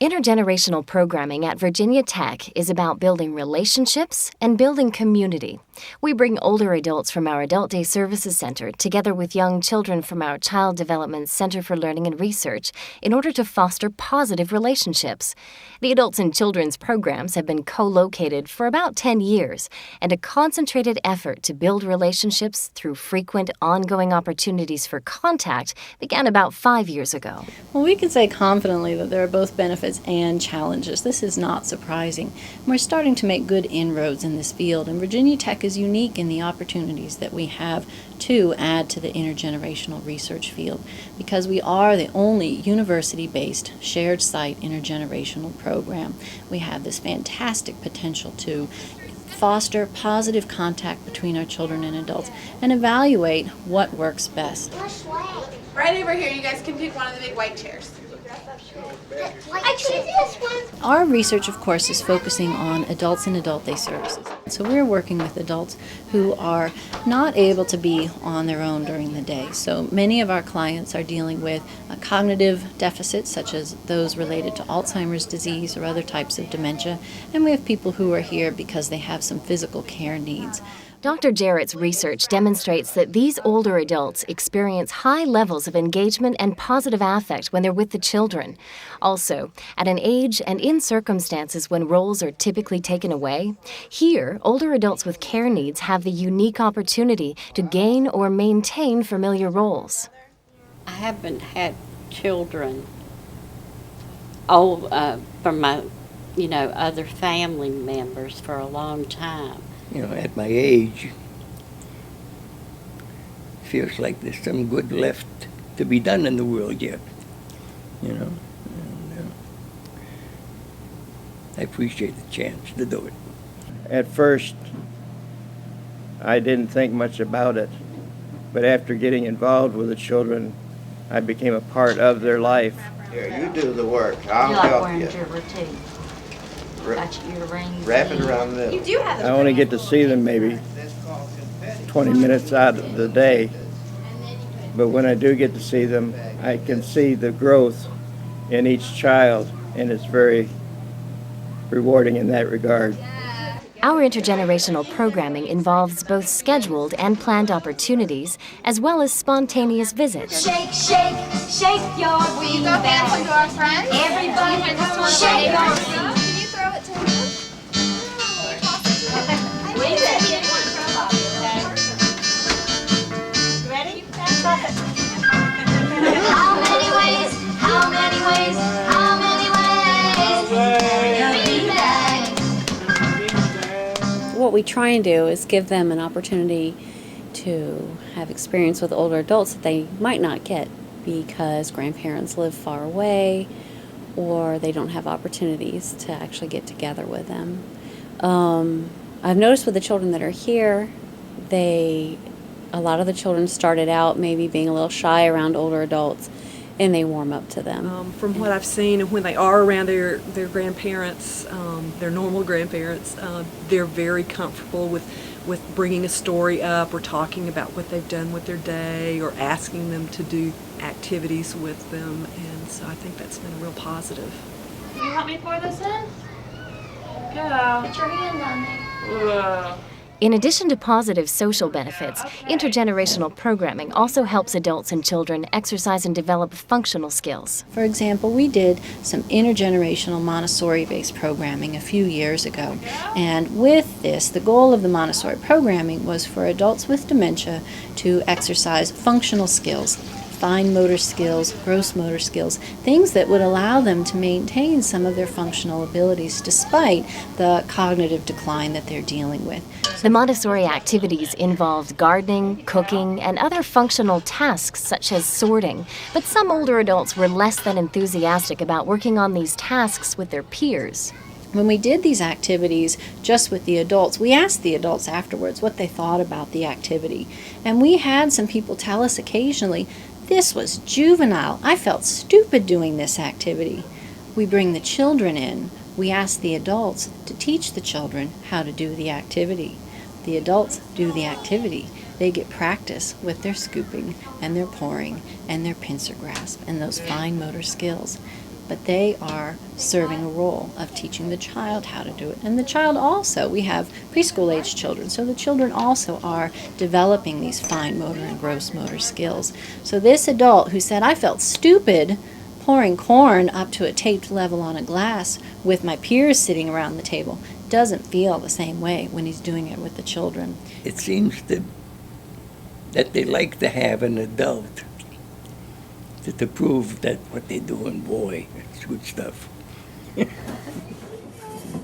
Intergenerational programming at Virginia Tech is about building relationships and building community. We bring older adults from our Adult Day Services Center together with young children from our Child Development Center for Learning and Research in order to foster positive relationships. The Adults and Children's programs have been co-located for about 10 years, and a concentrated effort to build relationships through frequent, ongoing opportunities for contact began about 5 years ago. Well, we can say confidently that there are both benefits and challenges. This is not surprising. We're starting to make good inroads in this field, and Virginia Tech is unique in the opportunities that we have to add to the intergenerational research field because we are the only university-based shared site intergenerational program. We have this fantastic potential to foster positive contact between our children and adults and evaluate what works best. Right over here, you guys can pick one of the big white chairs. I choose this one. Our research, of course, is focusing on adults in Adult Day services. So we're working with adults who are not able to be on their own during the day. So many of our clients are dealing with cognitive deficits, such as those related to Alzheimer's disease or other types of dementia. And we have people who are here because they have some physical care needs. Dr. Jarrett's research demonstrates that these older adults experience high levels of engagement and positive affect when they're with the children. Also, at an age and in circumstances when roles are typically taken away, here, older adults with care needs have the unique opportunity to gain or maintain familiar roles. I haven't had children from my, other family members for a long time. At my age, feels like there's some good left to be done in the world yet, And, I appreciate the chance to do it. At first, I didn't think much about it, but after getting involved with the children, I became a part of their life. Here, you do the work. I'll help you. Your routine. Got your rings. Wrap it around the middle. You do have I only get to see them maybe 20 minutes out of the day, but when I do get to see them, I can see the growth in each child, and it's very rewarding in that regard. Our intergenerational programming involves both scheduled and planned opportunities, as well as spontaneous visits. Shake, shake, shake your Will you go dance with our friends? Everybody, Come on, shake your Can you throw it to him? Ready? How many ways? How many ways? How many ways? What we try and do is give them an opportunity to have experience with older adults that they might not get because grandparents live far away or they don't have opportunities to actually get together with them. I've noticed with the children that are here, a lot of the children started out maybe being a little shy around older adults, and they warm up to them. From what I've seen, and when they are around their grandparents, their normal grandparents, they're very comfortable with bringing a story up or talking about what they've done with their day or asking them to do activities with them, and so I think that's been real positive. Will you help me pour this in? Go. Put your hand on there. In addition to positive social benefits, intergenerational programming also helps adults and children exercise and develop functional skills. For example, we did some intergenerational Montessori-based programming a few years ago. And with this, the goal of the Montessori programming was for adults with dementia to exercise functional skills, fine motor skills, gross motor skills, things that would allow them to maintain some of their functional abilities despite the cognitive decline that they're dealing with. The Montessori activities involved gardening, cooking, and other functional tasks such as sorting, but some older adults were less than enthusiastic about working on these tasks with their peers. When we did these activities just with the adults, we asked the adults afterwards what they thought about the activity. And we had some people tell us occasionally, "This was juvenile. I felt stupid doing this activity." We bring the children in. We ask the adults to teach the children how to do the activity. The adults do the activity. They get practice with their scooping and their pouring and their pincer grasp and those fine motor skills. but they are serving a role of teaching the child how to do it. And the child also, we have preschool age children, so the children also are developing these fine motor and gross motor skills. So this adult who said, I felt stupid pouring corn up to a taped level on a glass with my peers sitting around the table, doesn't feel the same way when he's doing it with the children. It seems that they like to have an adult to prove that what they're doing, boy, it's good stuff. What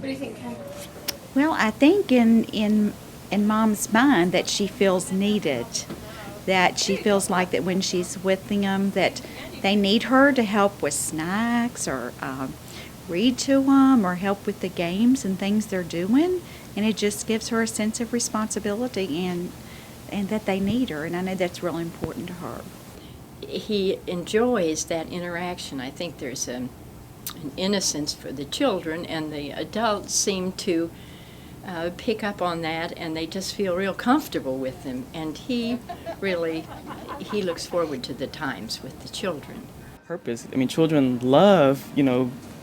do you think, Ken? Well, I think in Mom's mind that she feels needed, that she feels like that when she's with them that they need her to help with snacks or read to them or help with the games and things they're doing, and it just gives her a sense of responsibility and that they need her, and I know that's really important to her. He enjoys that interaction. I think there's an innocence for the children, and the adults seem to pick up on that, and they just feel real comfortable with them. And he looks forward to the times with the children. Purpose. I mean, children love,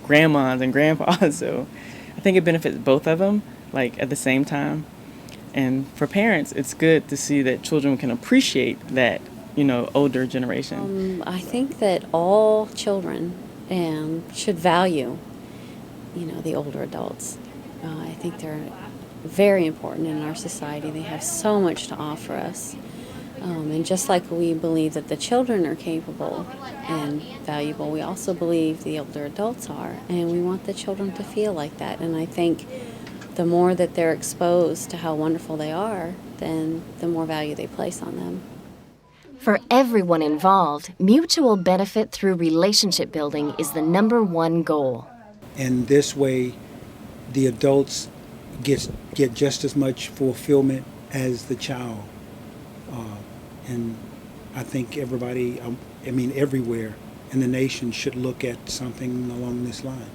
grandmas and grandpas, so I think it benefits both of them, like at the same time. And for parents, it's good to see that children can appreciate that, older generation. I think that all children should value, the older adults. I think they're very important in our society. They have so much to offer us. And just like we believe that the children are capable and valuable, we also believe the older adults are. And we want the children to feel like that. And I think the more that they're exposed to how wonderful they are, then the more value they place on them. For everyone involved, mutual benefit through relationship building is the #1 goal. And this way, the adults get just as much fulfillment as the child. And I think everybody, everywhere in the nation should look at something along this line.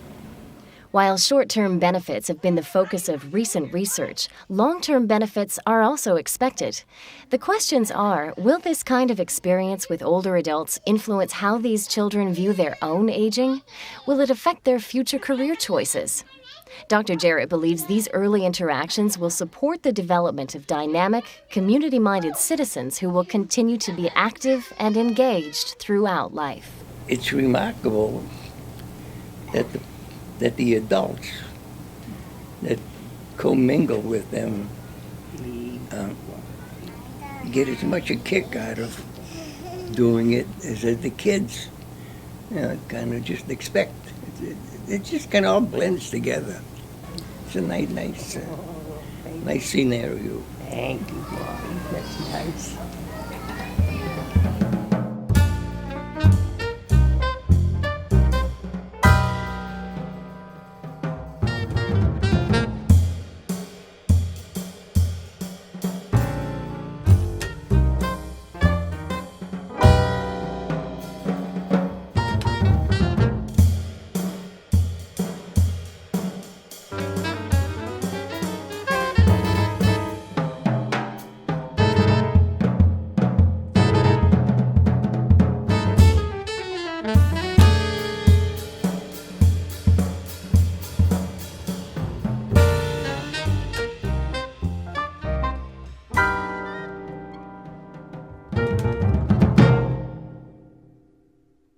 While short-term benefits have been the focus of recent research, long-term benefits are also expected. The questions are, will this kind of experience with older adults influence how these children view their own aging? Will it affect their future career choices? Dr. Jarrett believes these early interactions will support the development of dynamic, community-minded citizens who will continue to be active and engaged throughout life. It's remarkable that the adults that commingle with them get as much a kick out of doing it as the kids kind of just expect. It just kind of all blends together. It's a nice scenario. Thank you, Bobby. That's nice.